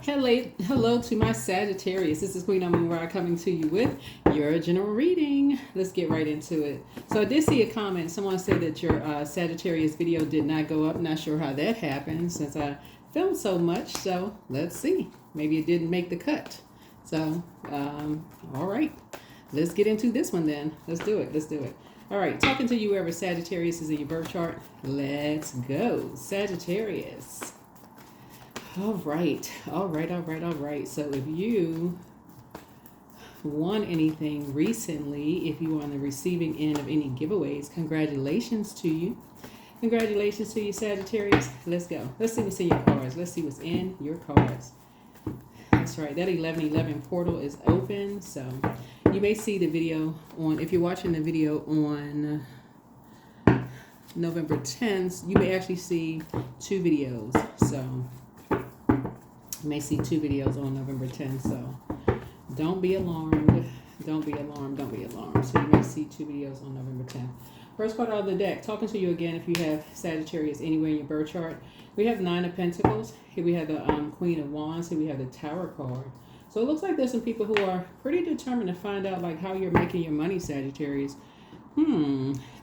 Hello to my Sagittarius. This is Queen Amun Ra coming to you with your general reading. Let's get right into it. So I did see a comment. Someone said that your Sagittarius video did not go up. Not sure how that happened since I filmed so much. So let's see. Maybe it didn't make the cut. So, all right. Let's get into this one then. Let's do it. All right. Talking to you wherever Sagittarius is in your birth chart. Let's go. Sagittarius. All right. So if you won anything recently, if you are on the receiving end of any giveaways, congratulations to you. Congratulations to you, Sagittarius. Let's go. Let's see what's in your cards. Let's see what's in your cards. That's right. That 1111 portal is open. So you may see the video on, if you're watching the video on November 10th, you may actually see two videos. So you may see two videos on November 10th, so don't be alarmed. Don't be alarmed. So you may see two videos on November 10th. First card out of the deck, talking to you again if you have Sagittarius anywhere in your birth chart. We have Nine of Pentacles. Here we have the Queen of Wands. Here we have the Tower card. So it looks like there's some people who are pretty determined to find out like how you're making your money, Sagittarius.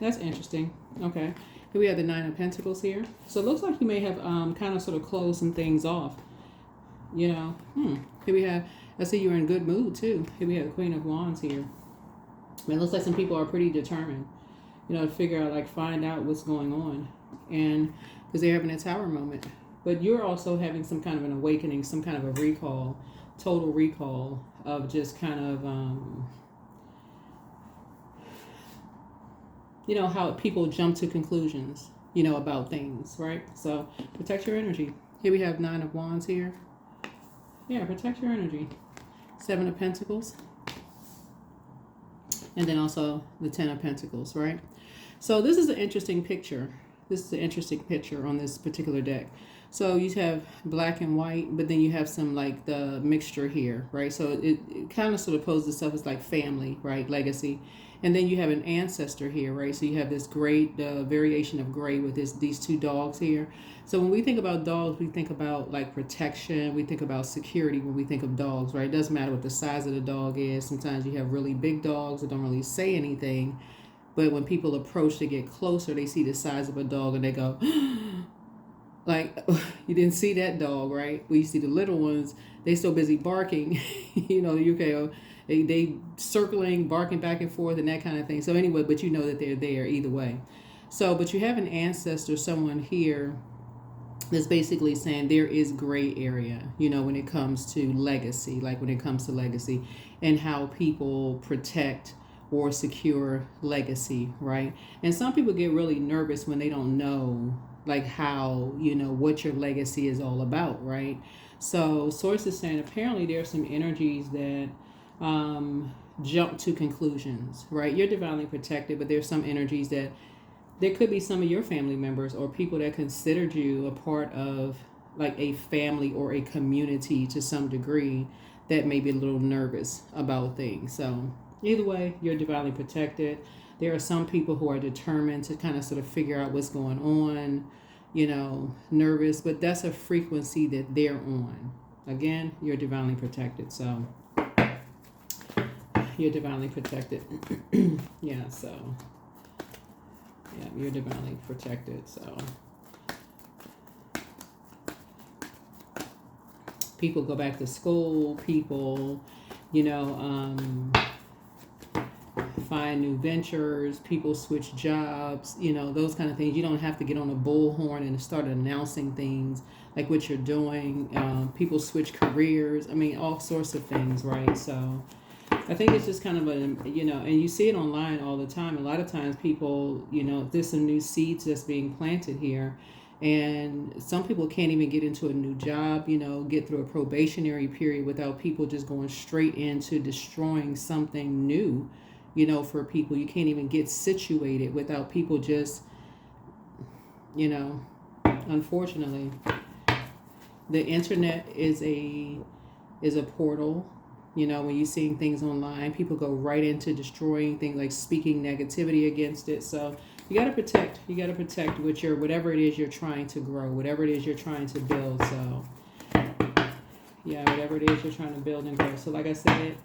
That's interesting. Okay. Here we have the Nine of Pentacles here. So it looks like you may have kind of sort of closed some things off. You know, here we have, I see you're in good mood too. Here we have the Queen of Wands here. It looks like some people are pretty determined, you know, to figure out, like, find out what's going on. And because they're having a tower moment. But you're also having some kind of an awakening, some kind of a recall, total recall of just kind of, you know, how people jump to conclusions, you know, about things, right? So protect your energy. Here we have Nine of Wands here. Yeah, protect your energy. Seven of Pentacles. And then also the Ten of Pentacles, right? So this is an interesting picture. This is an interesting picture on this particular deck. So you have black and white, but then you have some like the mixture here, right? So it kind of sort of poses itself as like family, right? Legacy. And then you have an ancestor here, right? So you have this great variation of gray with these two dogs here. So when we think about dogs, we think about like protection. We think about security when we think of dogs, right? It doesn't matter what the size of the dog is. Sometimes you have really big dogs that don't really say anything. But when people approach to get closer, they see the size of a dog and they go, like, you didn't see that dog, right? Well, you see the little ones, they so busy barking, you know, they circling, barking back and forth and that kind of thing. So anyway, but you know that they're there either way. So, but you have an ancestor, someone here that's basically saying there is gray area, you know, when it comes to legacy, like when it comes to legacy and how people protect or secure legacy, right? And some people get really nervous when they don't know, like, how, you know, what your legacy is all about, right? So Source is saying apparently there are some energies that jump to conclusions, right? You're divinely protected, but there's some energies that there could be some of your family members or people that considered you a part of like a family or a community to some degree that may be a little nervous about things. So either way, you're divinely protected. There are some people who are determined to kind of sort of figure out what's going on, you know, nervous, but that's a frequency that they're on. Again, you're divinely protected. So you're divinely protected. Yeah, so yeah, you're divinely protected. So people go back to school, people, you know, find new ventures, people switch jobs, you know, those kind of things. You don't have to get on a bullhorn and start announcing things like what you're doing. People switch careers. I mean, all sorts of things, right? So I think it's just kind of a, you know, and you see it online all the time. A lot of times people, you know, there's some new seeds that's being planted here. And some people can't even get into a new job, you know, get through a probationary period without people just going straight into destroying something new, you know, for people. You can't even get situated without people just, you know, unfortunately, the internet is a portal. You know, when you're seeing things online, people go right into destroying things, like speaking negativity against it. So you got to protect. You got to protect whatever it is you're trying to grow, whatever it is you're trying to build. So Yeah, whatever it is you're trying to build and grow. So like I said,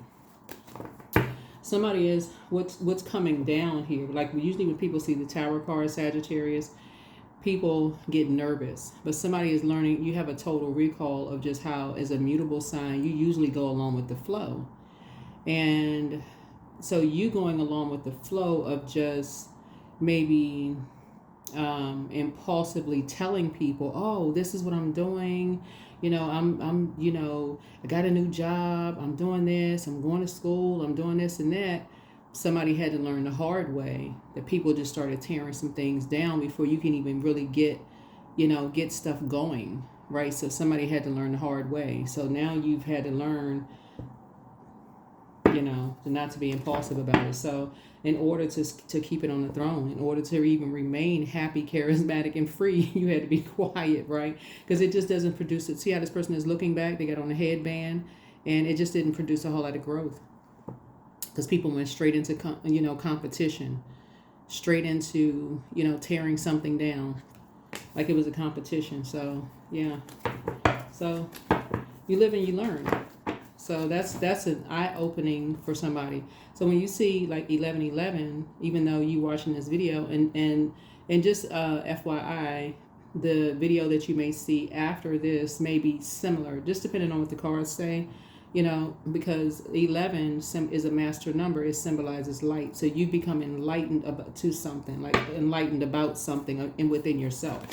somebody is what's coming down here. Like usually when people see the Tower card, Sagittarius, people get nervous. But somebody is learning. You have a total recall of just how, as a mutable sign, you usually go along with the flow. And so you going along with the flow of just maybe impulsively telling people, oh, this is what I'm doing. I got a new job. I'm doing this. I'm going to school. I'm doing this and that. Somebody had to learn the hard way that people just started tearing some things down before you can even really get stuff going, right? So somebody had to learn the hard way. So now you've had to learn, not to be impulsive about it. So in order to keep it on the throne, in order to even remain happy, charismatic, and free, you had to be quiet, right? Because it just doesn't produce it. See how this person is looking back? They got on a headband, and it just didn't produce a whole lot of growth. Because people went straight into competition, straight into tearing something down, like it was a competition. So yeah, so you live and you learn. So that's an eye opening for somebody. So when you see like 1111, even though you watching this video, and just FYI, the video that you may see after this may be similar, just depending on what the cards say. Because 11 is a master number. It symbolizes light. So you become enlightened to something, like enlightened about something within yourself.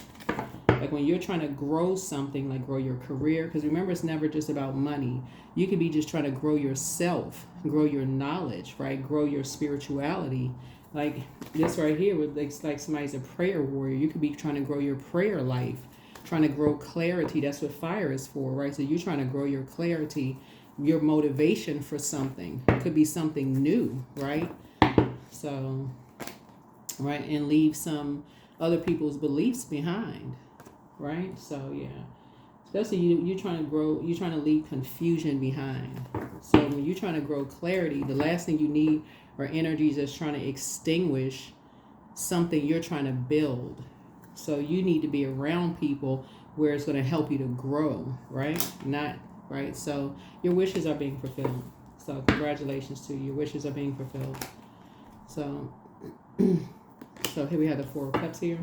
Like when you're trying to grow something, like grow your career, because remember, it's never just about money. You could be just trying to grow yourself, grow your knowledge, right? Grow your spirituality. Like this right here, it's like somebody's a prayer warrior. You could be trying to grow your prayer life, trying to grow clarity. That's what fire is for, right? So you're trying to grow your clarity, your motivation for something. It could be something new, right? So, right, and leave some other people's beliefs behind, right? So yeah, especially you're trying to grow, you're trying to leave confusion behind. So when you're trying to grow clarity, the last thing you need are energies that's trying to extinguish something you're trying to build. So you need to be around people where it's going to help you to grow, right? Not right. So your wishes are being fulfilled. So congratulations to you. Your wishes are being fulfilled. So so here we have the Four of Cups here.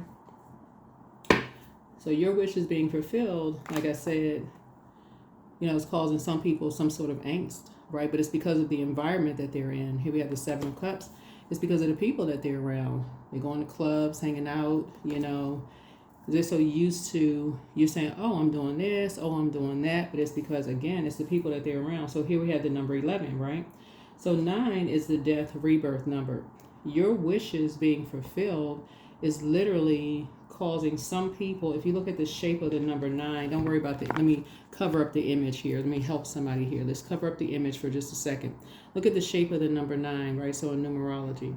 So your wish is being fulfilled. Like I said, it's causing some people some sort of angst, right? But it's because of the environment that they're in. Here we have the Seven of Cups. It's because of the people that they're around. They're going to clubs, hanging out, They're so used to you saying, oh, I'm doing this, oh, I'm doing that. But it's because, again, it's the people that they're around. So here we have the number 11, right? So 9 is the death rebirth number. Your wishes being fulfilled is literally causing some people, if you look at the shape of the number 9, don't worry about that. Let me cover up the image here. Let me help somebody here. Let's cover up the image for just a second. Look at the shape of the number 9, right? So in numerology,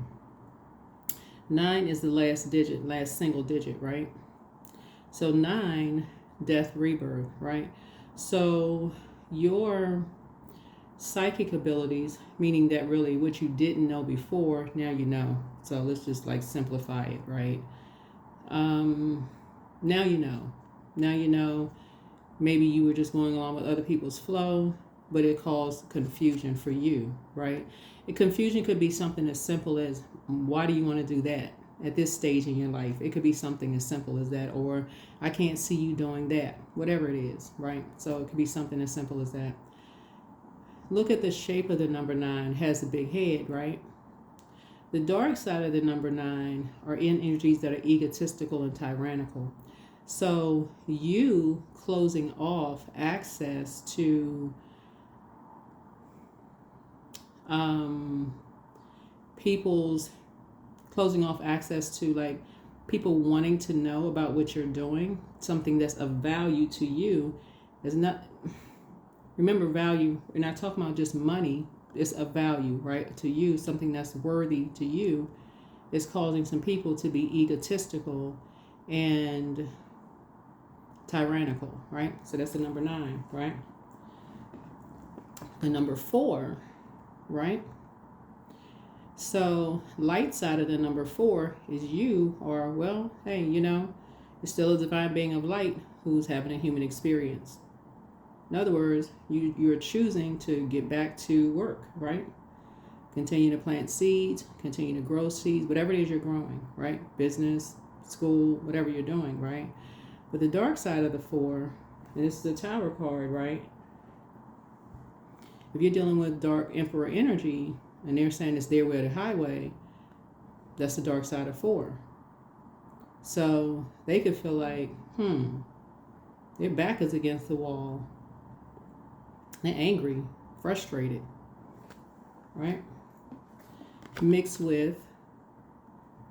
9 is the last digit, last single digit, right? So 9, death, rebirth, right? So your psychic abilities, meaning that really what you didn't know before, now you know. So let's just like simplify it, right? Now you know. Now you know. Maybe you were just going along with other people's flow, but it caused confusion for you, right? And confusion could be something as simple as, why do you want to do that at this stage in your life? It could be something as simple as that, or I can't see you doing that, whatever it is, right? So it could be something as simple as that. Look at the shape of the number 9. It has a big head, right? The dark side of the number 9 are in energies that are egotistical and tyrannical. So you closing off access to people's, closing off access to like people wanting to know about what you're doing, something that's of value to you, is not. Remember, value, we're not talking about just money. It's of value, right? To you, something that's worthy to you is causing some people to be egotistical and tyrannical, right? So that's the number 9, right? The number 4, right? So light side of the number 4 is you, or, well, hey, you're still a divine being of light who's having a human experience. In other words, you're choosing to get back to work, right? Continue to plant seeds, continue to grow seeds, whatever it is you're growing, right? Business, school, whatever you're doing, right? But the dark side of the 4, and it's the Tower card, right? If you're dealing with dark Emperor energy, and they're saying it's their way or the highway, that's the dark side of 4. So they could feel like, their back is against the wall. They're angry, frustrated, right? Mixed with,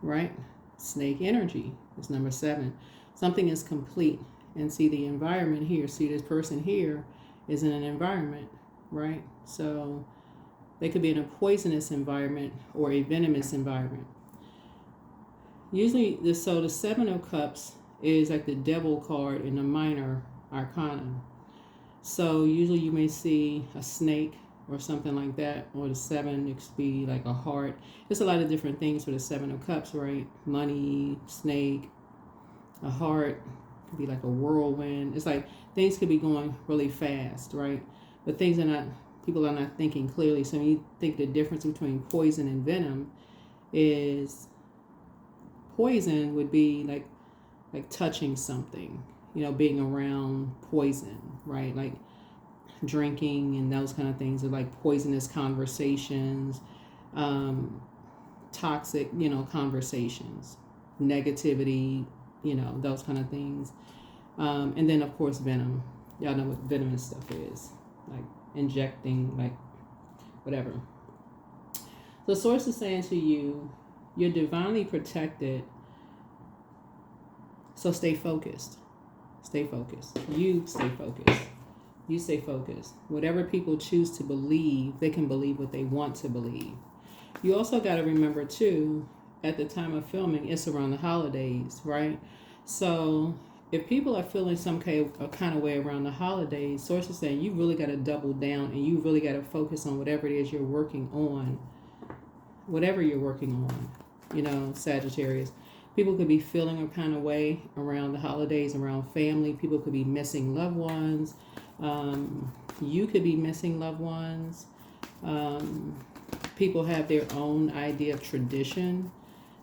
right, snake energy. It's number 7. Something is complete. And see the environment here. See this person here is in an environment, right? So they could be in a poisonous environment or a venomous environment. Usually, the 7 of Cups is like the devil card in the minor arcana. So usually you may see a snake or something like that, or the 7, it could be like a heart. There's a lot of different things for the 7 of Cups, right? Money, snake, a heart, could be like a whirlwind. It's like things could be going really fast, right? But people are not thinking clearly. So when you think the difference between poison and venom is, poison would be like touching something, being around poison, right? Like drinking and those kind of things are like poisonous conversations, toxic, conversations, negativity, those kind of things. And then of course venom. Y'all know what venomous stuff is, like injecting, like whatever. The source is saying to you, you're divinely protected. So stay focused. Stay focused. You stay focused. You stay focused. Whatever people choose to believe, they can believe what they want to believe. You also got to remember too, at the time of filming, it's around the holidays, right? So if people are feeling some kind of way around the holidays, sources saying you really got to double down and you really got to focus on whatever it is you're working on. Whatever you're working on, Sagittarius. People could be feeling a kind of way around the holidays, around family. People could be missing loved ones. You could be missing loved ones. People have their own idea of tradition.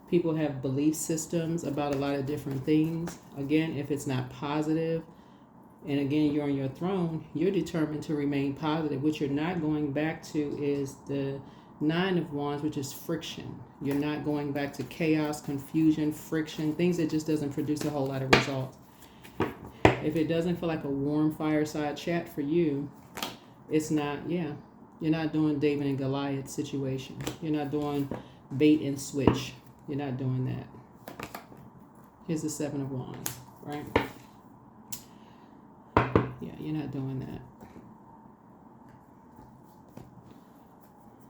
People have belief systems about a lot of different things. Again, if it's not positive, and again, you're on your throne, you're determined to remain positive. What you're not going back to is the 9 of Wands, which is friction. You're not going back to chaos, confusion, friction, things that just doesn't produce a whole lot of results. If it doesn't feel like a warm fireside chat for you, it's not, you're not doing David and Goliath situation. You're not doing bait and switch. You're not doing that. Here's the 7 of Wands, right? Yeah, you're not doing that.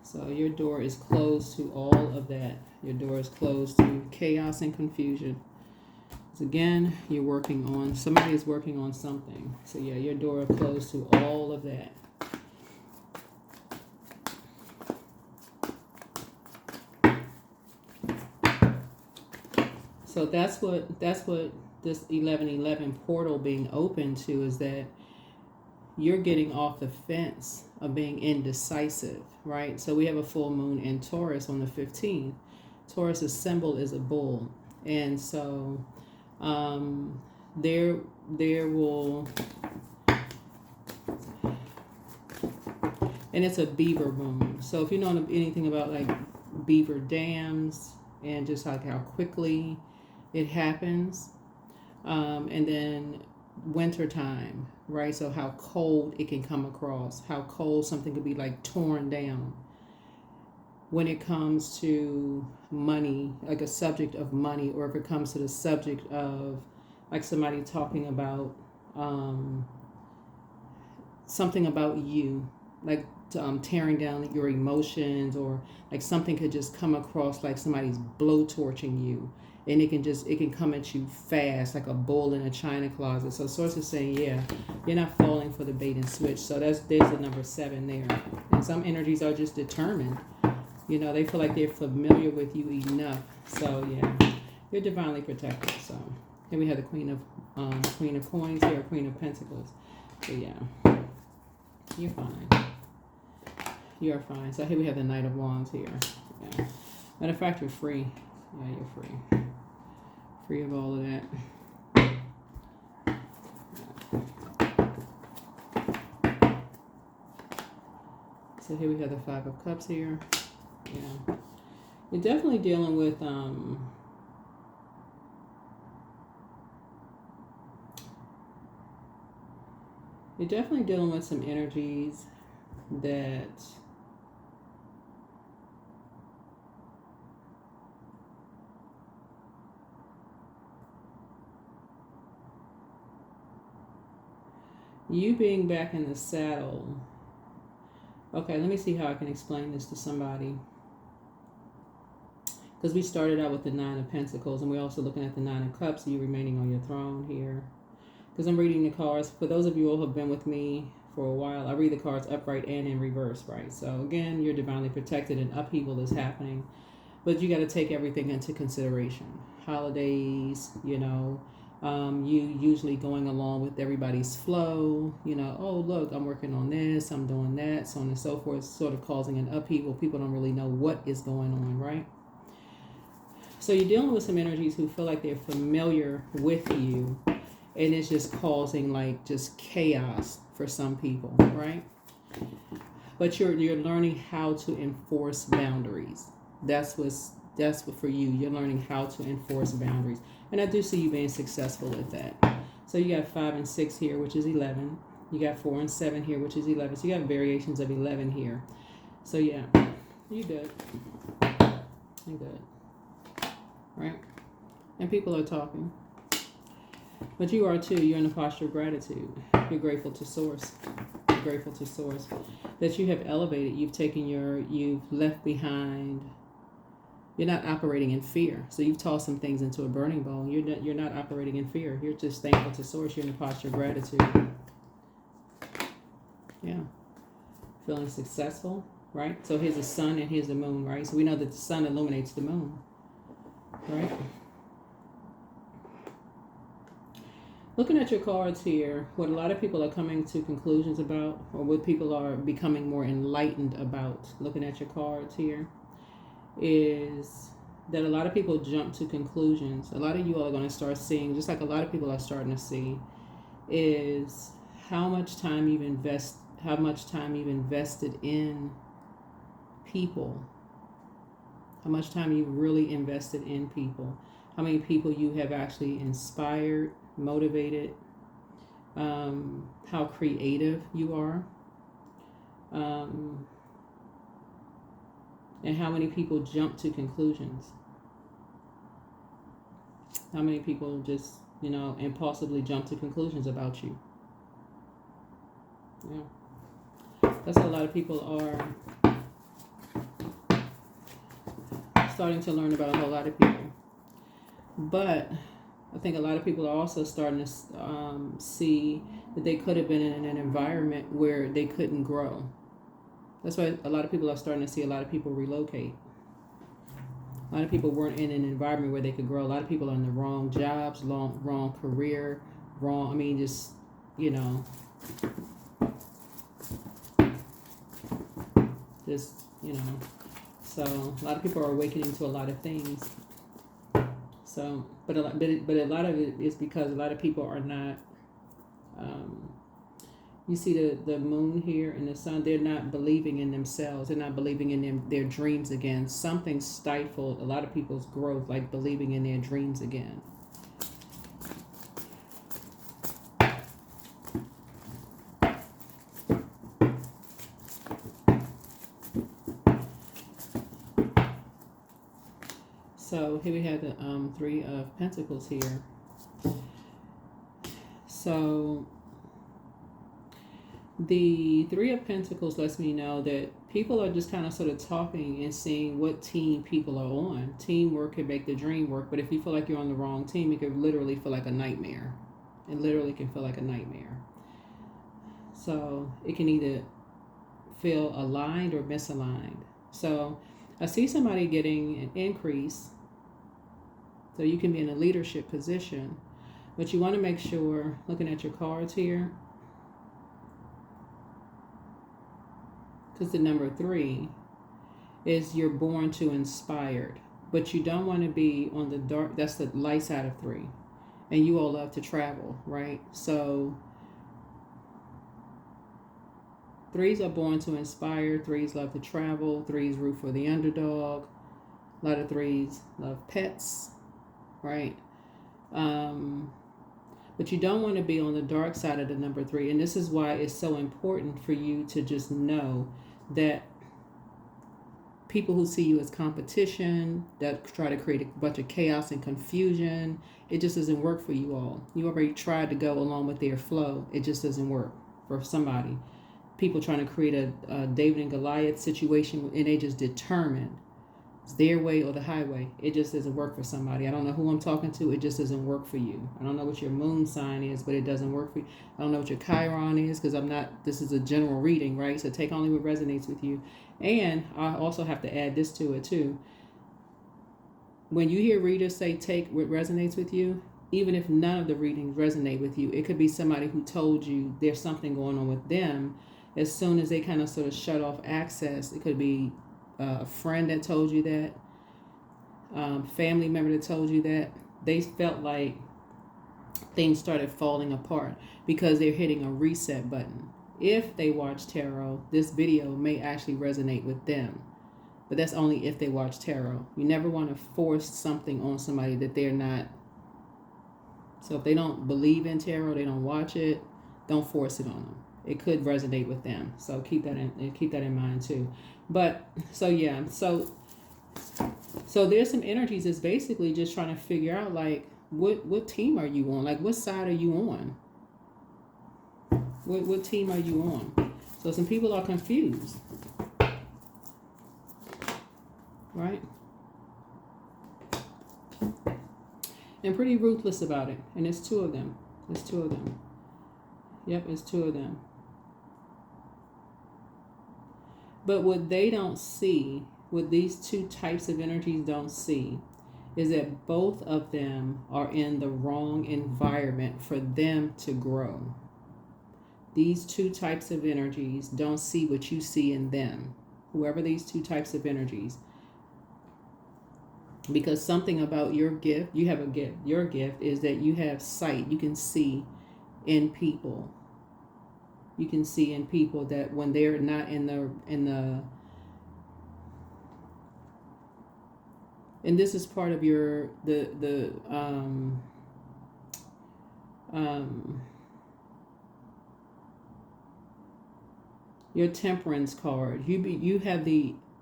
So your door is closed to all of that. Your door is closed to chaos and confusion. So again, somebody is working on something. So yeah, your door is closed to all of that. So that's what this 1111 portal being open to is that you're getting off the fence of being indecisive, right? So we have a full moon in Taurus on the 15th. Taurus's symbol is a bull. And so there will, and it's a beaver moon. So if you know anything about like beaver dams and just like how quickly it happens, and then winter time, right? So how cold it can come across, how cold something could be like torn down. When it comes to money, like a subject of money, or if it comes to the subject of like somebody talking about something about you, like tearing down your emotions, or like something could just come across like somebody's blowtorching you, and it can come at you fast like a bull in a china closet. So source is saying, yeah, you're not falling for the bait and switch. So there's the number 7 there. And some energies are just determined. They feel like they're familiar with you enough. So yeah, you're divinely protected. So here we have the Queen of Coins here, Queen of Pentacles. So yeah. You're fine. You're fine. So here we have the Knight of Wands here. Yeah. Matter of fact, you're free. Yeah, you're free. Free of all of that. So here we have the Five of Cups here. Yeah. You're definitely dealing with you're definitely dealing with some energies that you being back in the saddle. Okay, let me see how I can explain this to somebody. Because we started out with the Nine of Pentacles, and we're also looking at the Nine of Cups, you remaining on your throne here. Because I'm reading the cards. For those of you who have been with me for a while, I read the cards upright and in reverse, right? So again, you're divinely protected and upheaval is happening. But you got to take everything into consideration. Holidays, you know, you usually going along with everybody's flow, you know, oh, look, I'm working on this, I'm doing that, so on and so forth, sort of causing an upheaval. People don't really know what is going on, right? So you're dealing with some energies who feel like they're familiar with you, and it's just causing like just chaos for some people, right? But you're learning how to enforce boundaries. That's what for you. You're learning how to enforce boundaries. And I do see you being successful at that. So you got 5 and 6 here, which is 11. You got 4 and 7 here, which is 11. So you got variations of 11 here. So yeah, you're good. You're good. Right? And people are talking. But you are too. You're in a posture of gratitude. You're grateful to Source. You're grateful to Source. That you have elevated. You've left behind. You're not operating in fear. So you've tossed some things into a burning bowl. You're not operating in fear. You're just thankful to Source. You're in a posture of gratitude. Yeah. Feeling successful, right? So here's the sun and here's the moon, right? So we know that the sun illuminates the moon, right? Looking at your cards here, what a lot of people are coming to conclusions about, or what people are becoming more enlightened about, looking at your cards here, is that a lot of people jump to conclusions. A lot of you all are going to start seeing, just like a lot of people are starting to see, is how much time you've invested in people, how much time you've really invested in people, how many people you have actually inspired, motivated, how creative you are, and how many people jump to conclusions. How many people just, impulsively jump to conclusions about you. Yeah. That's what a lot of people are starting to learn about a whole lot of people. But I think a lot of people are also starting to see that they could have been in an environment where they couldn't grow. That's why a lot of people are starting to see a lot of people relocate. A lot of people weren't in an environment where they could grow. A lot of people are in the wrong jobs, wrong career, just. So a lot of people are awakening to a lot of things. So, but a lot of it is because a lot of people are not. You see the moon here and the sun. They're not believing in themselves. They're not believing in their dreams again. Something stifled a lot of people's growth, like believing in their dreams again. So here we have the 3 of Pentacles here. So the 3 of Pentacles lets me know that people are just kind of sort of talking and seeing what team people are on. Teamwork can make the dream work, but if you feel like you're on the wrong team, it could literally feel like a nightmare. It literally can feel like a nightmare. So it can either feel aligned or misaligned. So I see somebody getting an increase. So you can be in a leadership position, but you want to make sure, looking at your cards here, because the number 3 is you're born to inspired, but you don't want to be on the dark. That's the light side of 3, and you all love to travel, right? So 3s are born to inspire. 3s love to travel. 3s root for the underdog. A lot of 3s love pets, right? But you don't want to be on the dark side of the number 3, and this is why it's so important for you to just know that people who see you as competition, that try to create a bunch of chaos and confusion, it just doesn't work for you all. You already tried to go along with their flow. It just doesn't work for somebody. People trying to create a David and Goliath situation, and they just determined it's their way or the highway. It just doesn't work for somebody. I don't know who I'm talking to. It just doesn't work for you. I don't know what your moon sign is, but it doesn't work for you. I don't know what your Chiron is, because this is a general reading, right? So take only what resonates with you. And I also have to add this to it too. When you hear readers say take what resonates with you, even if none of the readings resonate with you, it could be somebody who told you there's something going on with them. As soon as they kind of sort of shut off access, it could be a friend that told you that, family member that told you that. They felt like things started falling apart because they're hitting a reset button. If they watch tarot, this video may actually resonate with them, but that's only if they watch tarot. You never want to force something on somebody that they're not. So if they don't believe in tarot, they don't watch it, don't force it on them. It could resonate with them. So keep that in mind too. But so yeah, so there's some energies that's basically just trying to figure out like what team are you on? Like what side are you on? What team are you on? So some people are confused. Right? And pretty ruthless about it. And it's 2 of them. It's 2 of them. Yep, it's 2 of them. But what they don't see, what these 2 types of energies don't see, is that both of them are in the wrong environment for them to grow. These 2 types of energies don't see what you see in them. Whoever these 2 types of energies. Because something about your gift, you have a gift. Your gift is that you have sight. You can see in people. You can see in people that when they're not in the and this is part of your your temperance card.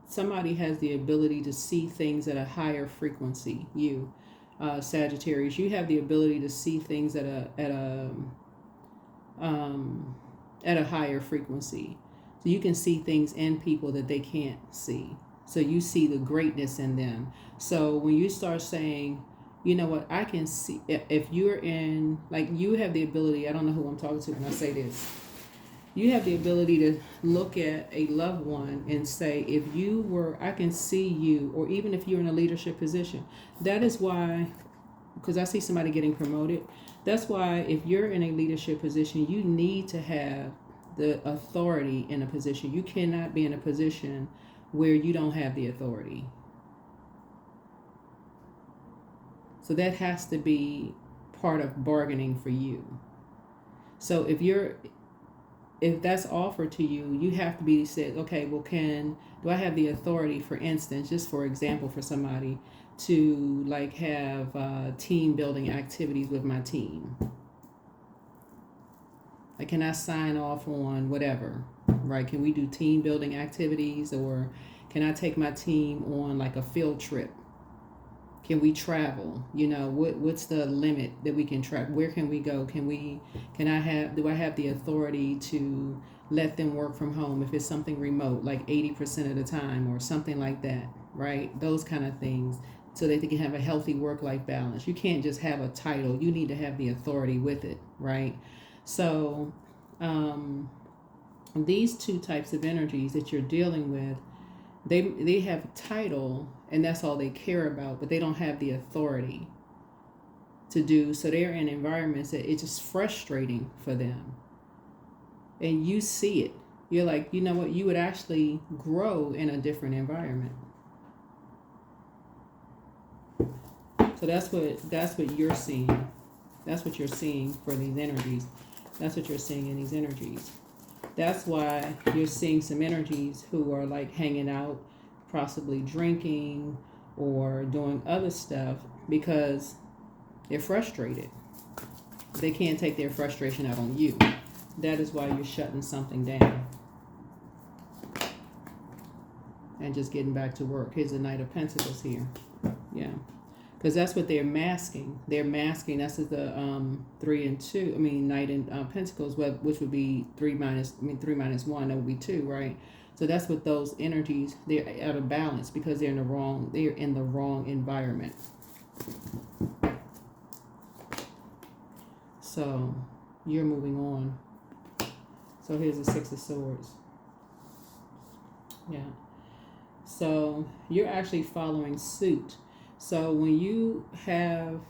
Somebody has the ability to see things at a higher frequency. You, Sagittarius, you have the ability to see things at a higher frequency. So you can see things in people that they can't see. So you see the greatness in them. So when you start saying, you know what, I can see, if you're in, like you have the ability, I don't know who I'm talking to when I say this, you have the ability to look at a loved one and say, if you were, I can see you, or even if you're in a leadership position. That is why, because I see somebody getting promoted, that's why if you're in a leadership position, you need to have the authority in a position. You cannot be in a position where you don't have the authority. So that has to be part of bargaining for you. So if that's offered to you, you have to be said, okay, well, do I have the authority, for instance, just for example, for somebody to like have team building activities with my team? Like, can I sign off on whatever, right? Can we do team building activities, or can I take my team on like a field trip? Can we travel? You know, what's the limit that we can track? Where can we go? Do I have the authority to let them work from home if it's something remote, like 80% of the time or something like that, right? Those kind of things, so that they can have a healthy work-life balance. You can't just have a title. You need to have the authority with it, right? So these 2 types of energies that you're dealing with, they have a title and that's all they care about, but they don't have the authority to do. So they're in environments that it's just frustrating for them. And you see it. You're like, you know what? You would actually grow in a different environment. So that's what you're seeing. That's what you're seeing for these energies. That's what you're seeing in these energies. That's why you're seeing some energies who are like hanging out, possibly drinking or doing other stuff because they're frustrated. They can't take their frustration out on you. That is why you're shutting something down and just getting back to work. Here's the Knight of Pentacles here. Yeah. Because that's what they're masking. They're masking. That's the 3 and 2. I mean, Knight and Pentacles, which would be 3 minus 1. That would be 2, right? So that's what those energies. They're out of balance because they're in the wrong. They're in the wrong environment. So you're moving on. So here's the 6 of Swords. Yeah. So you're actually following suit. So when you have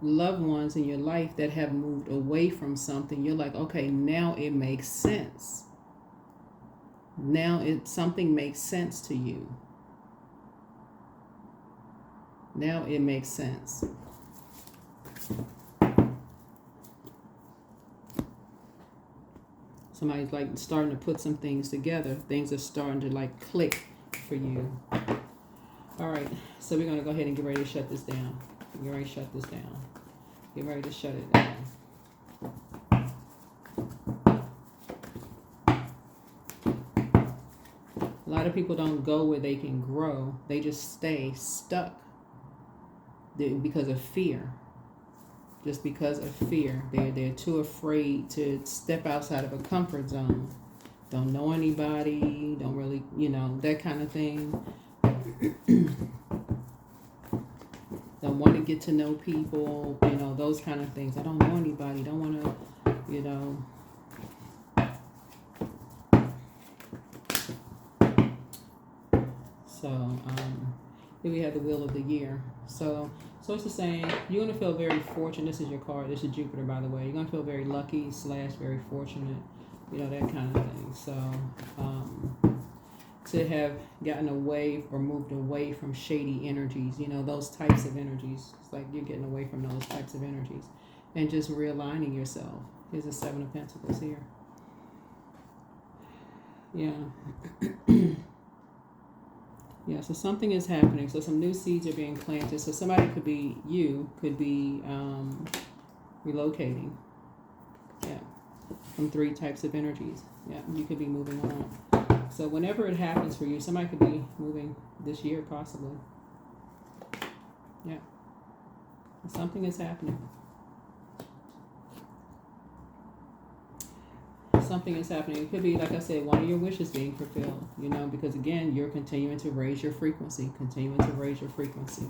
loved ones in your life that have moved away from something, you're like, okay, now it makes sense. Now something makes sense to you. Now it makes sense. Somebody's like starting to put some things together. Things are starting to like click for you. All right, so we're going to go ahead and get ready to shut this down. Get ready to shut this down. Get ready to shut it down. A lot of people don't go where they can grow. They just stay stuck because of fear. Just because of fear. They're too afraid to step outside of a comfort zone. Don't know anybody. Don't really, that kind of thing. Don't want to get to know people, those kind of things. I don't know anybody. Don't want to, So, here we have the Wheel of the Year. So it's the same. You're going to feel very fortunate. This is your card. This is Jupiter, by the way. You're going to feel very lucky / very fortunate. That kind of thing. So, to have gotten away or moved away from shady energies, those types of energies. It's like you're getting away from those types of energies and just realigning yourself. Here's the 7 of Pentacles here. Yeah. Yeah, so something is happening. So some new seeds are being planted. So somebody could be relocating. Yeah. From 3 types of energies. Yeah, you could be moving on. So whenever it happens for you, somebody could be moving this year, possibly. Yeah. Something is happening. Something is happening. It could be, like I said, one of your wishes being fulfilled, because again, you're continuing to raise your frequency. Continuing to raise your frequency.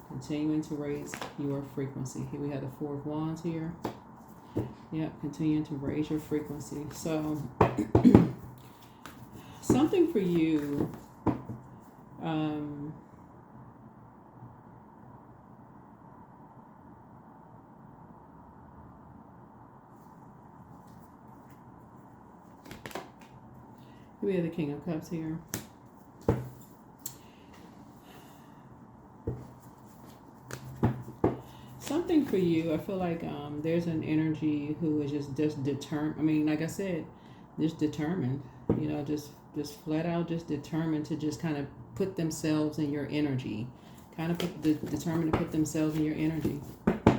Continuing to raise your frequency. Here we have the 4 of Wands here. Yeah, continuing to raise your frequency. So... something for you, we have the King of Cups here. Something for you, I feel like there's an energy who is just determined. I mean, like I said, just determined, just flat out just determined to just kind of put themselves in your energy. Kind of determined to put themselves in your energy. But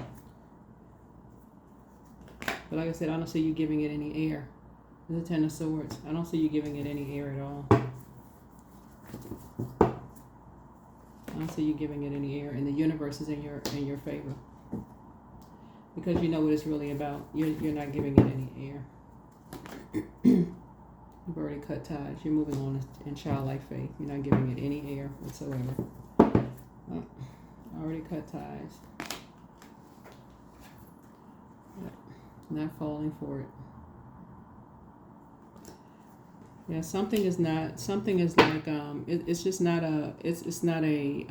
like I said, I don't see you giving it any air. The 10 of Swords. I don't see you giving it any air at all. I don't see you giving it any air, and the universe is in your favor. Because you know what it's really about. You're not giving it any air. You've already cut ties. You're moving on in childlike faith. You're not giving it any air whatsoever. Already cut ties. Not falling for it. Yeah, something is like, it's just not a, it's not a,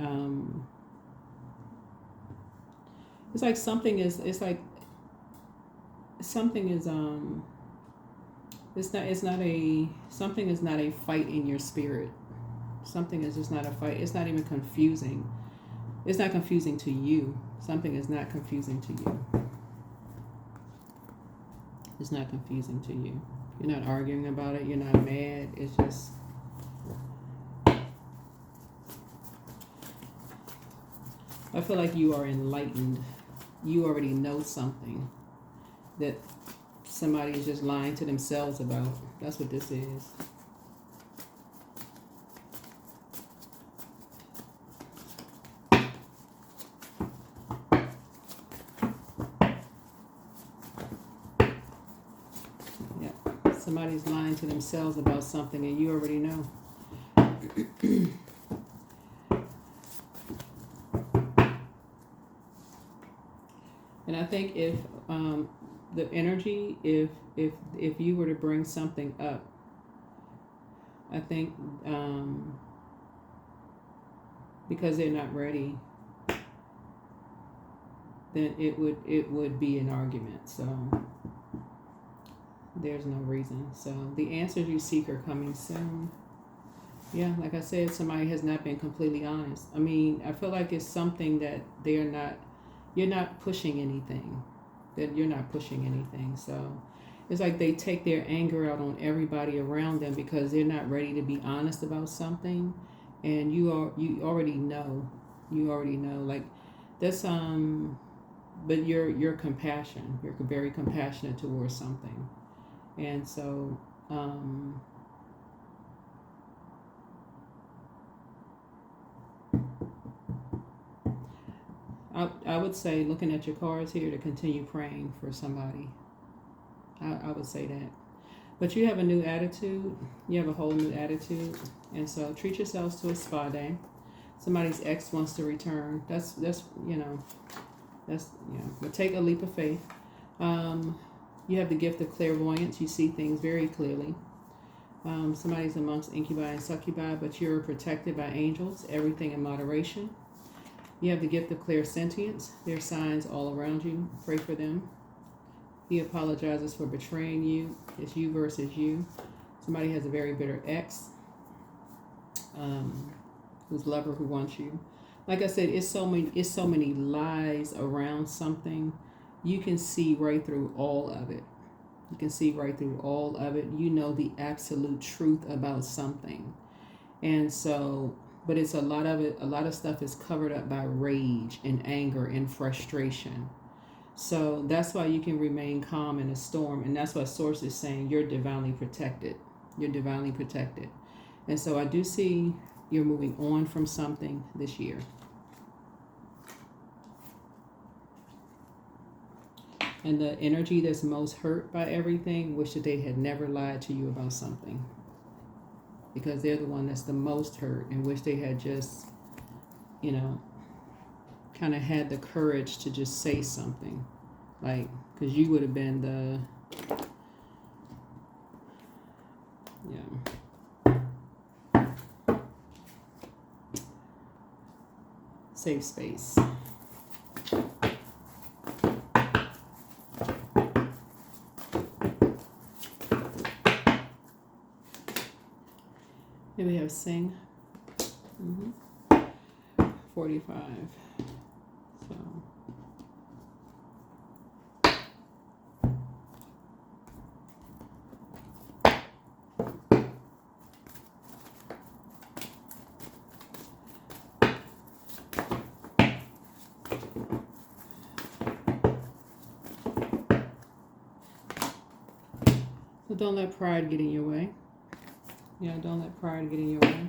it's like something is Something is not a fight in your spirit. Something is just not a fight. It's not even confusing. It's not confusing to you. Something is not confusing to you. It's not confusing to you. You're not arguing about it. You're not mad. It's just... I feel like you are enlightened. You already know something that somebody is just lying to themselves about. That's what this is. Yeah, somebody's lying to themselves about something and you already know. And I think if the energy, if you were to bring something up, I think because they're not ready, then it would be an argument. So there's no reason. So the answers you seek are coming soon. Yeah, like I said, somebody has not been completely honest. I mean, I feel like it's something that they're not. You're not pushing anything. That you're not pushing anything. So it's like they take their anger out on everybody around them because they're not ready to be honest about something, and you already know. You already know. Like that's but you're compassion. You're very compassionate towards something, and so I would say, looking at your cards here, to continue praying for somebody. I would say that. But you have a new attitude. You have a whole new attitude. And so treat yourselves to a spa day. Somebody's ex wants to return. That's but take a leap of faith. You have the gift of clairvoyance. You see things very clearly. Somebody's amongst incubi and succubi, but you're protected by angels. Everything in moderation. You have the gift of clairsentience. There are signs all around you. Pray for them. He apologizes for betraying you. It's you versus you. Somebody has a very bitter ex, whose lover who wants you. Like I said, it's so many lies around something. You can see right through all of it. You can see right through all of it. You know the absolute truth about something. And so, but it's a lot of stuff is covered up by rage and anger and frustration. So that's why you can remain calm in a storm. And that's what Source is saying. You're divinely protected. You're divinely protected. And so I do see you're moving on from something this year. And the energy that's most hurt by everything wish that they had never lied to you about something. Because they're the one that's the most hurt and wish they had just, kind of had the courage to just say something. Like, because you would have been the, safe space. Here we have Sing. 45. So. So don't let pride get in your way. Yeah, don't let pride get in your way.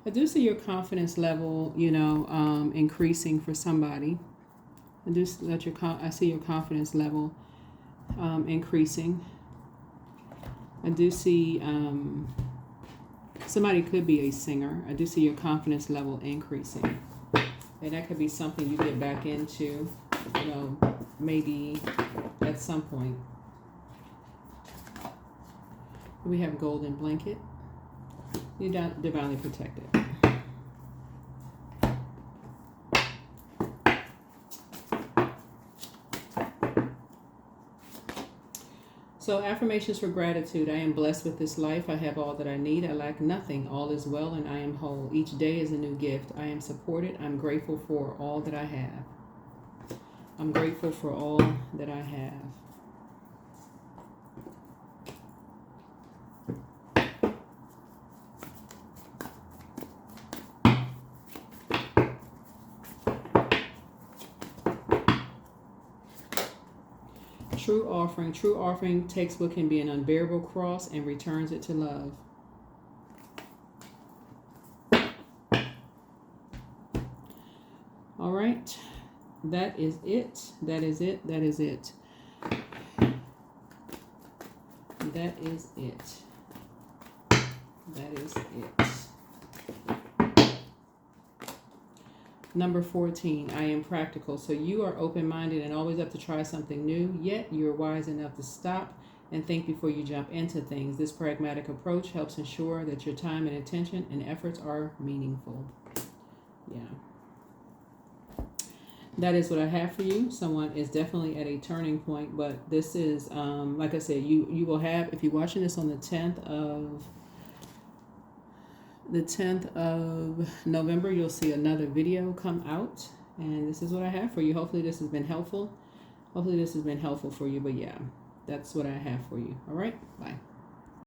I do see your confidence level, increasing for somebody. I see your confidence level increasing. I do see somebody could be a singer. I do see your confidence level increasing. And that could be something you get back into, maybe at some point. We have Golden Blanket. You're divinely protected. So affirmations for gratitude. I am blessed with this life. I have all that I need. I lack nothing. All is well and I am whole. Each day is a new gift. I am supported. I'm grateful for all that I have. I'm grateful for all that I have. True offering. True offering takes what can be an unbearable cross and returns it to love. All right. That is it. That is it. That is it. That is it. That is it. Number 14, I am practical. So you are open-minded and always up to try something new, yet you're wise enough to stop and think before you jump into things. This pragmatic approach helps ensure that your time and attention and efforts are meaningful. Yeah. That is what I have for you. Someone is definitely at a turning point, but this is, like I said, you will have, if you're watching this on the 10th of November, you'll see another video come out, and this is what I have for you. Hopefully this has been helpful. Hopefully this has been helpful for you, but yeah, that's what I have for you. All right, bye.